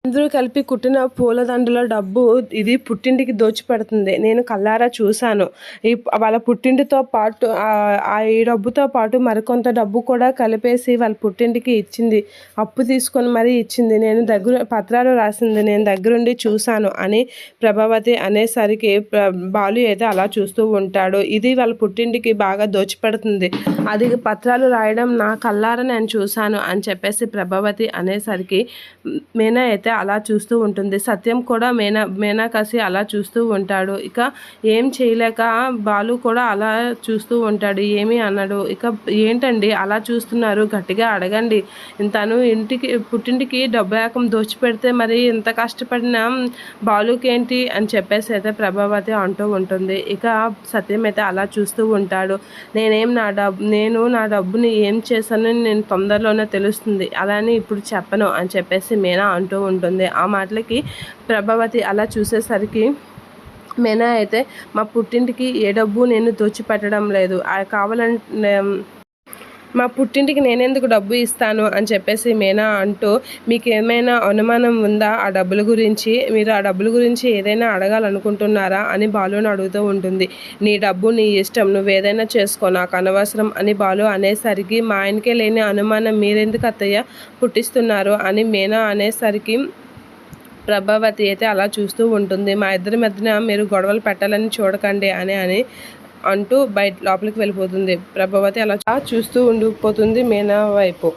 అందరూ కలిపి కుట్టిన పూలదండల డబ్బు ఇది పుట్టింటికి దోచిపెడుతుంది. నేను కళ్ళారా చూశాను. వాళ్ళ పుట్టింటితో పాటు ఈ డబ్బుతో పాటు మరికొంత డబ్బు కూడా కలిపేసి వాళ్ళ పుట్టింటికి ఇచ్చింది. అప్పు తీసుకొని మరీ ఇచ్చింది. పత్రాలు రాసింది. నేను దగ్గరుండి చూశాను అని ప్రభావతి అనేసరికి బాలు అయితే అలా చూస్తూ ఉంటాడు. ఇది వాళ్ళ పుట్టింటికి బాగా దోచిపెడుతుంది. అది పత్రాలు రాయడం నా కళ్ళారా నేను చూశాను అని చెప్పేసి ప్రభావతి అనేసరికి మీనా అయితే అలా చూస్తూ ఉంటుంది. సత్యం కూడా మీనాకసి అలా చూస్తూ ఉంటాడు. ఇక ఏం చేయలేక బాలు కూడా అలా చూస్తూ ఉంటాడు. ఏమీ అన్నాడు. ఇక ఏంటండి అలా చూస్తున్నారు, గట్టిగా అడగండి. తను పుట్టింటికి డబ్బు ఏకం దోచిపెడితే మరి ఇంత కష్టపడిన బాలుకి ఏంటి అని చెప్పేసి అయితే ప్రభావతి అంటూ ఉంటుంది. ఇక సత్యం అయితే అలా చూస్తూ ఉంటాడు. నేను నా డబ్బుని ఏం చేశానని నేను తొందరలోనే తెలుస్తుంది, అలానే ఇప్పుడు చెప్పను అని చెప్పేసి మీనా అంటూ ఉంటుంది. ఆ మాటలకి ప్రభావతి అలా చూసేసరికి మీనా అయితే మా పుట్టింటికి ఏ డబ్బు నేను దోచిపెట్టడం లేదు, కావాలంటే మా పుట్టింటికి నేనెందుకు డబ్బు ఇస్తాను అని చెప్పేసి మీనా అంటూ, మీకు ఏమైనా అనుమానం ఉందా ఆ డబ్బుల గురించి, మీరు ఆ డబ్బుల గురించి ఏదైనా అడగాలనుకుంటున్నారా అని బాలుని అడుగుతూ ఉంటుంది. నీ డబ్బు నీ ఇష్టం, నువ్వేదైనా చేసుకో, నాకు అనవసరం అని బాలు అనేసరికి మా ఆయనకే లేని అనుమానం మీరెందుకు అత్తయ్య పుట్టిస్తున్నారు అని మీనా అనేసరికి ప్రభావతి అయితే అలా చూస్తూ ఉంటుంది. మా ఇద్దరి మధ్యన మీరు గొడవలు పెట్టాలని చూడకండి అని అంటూ లోపలికి వెళ్ళిపోతుంది. ప్రభావతి అలా చూస్తూ ఉండిపోతుంది మీనా వైపు.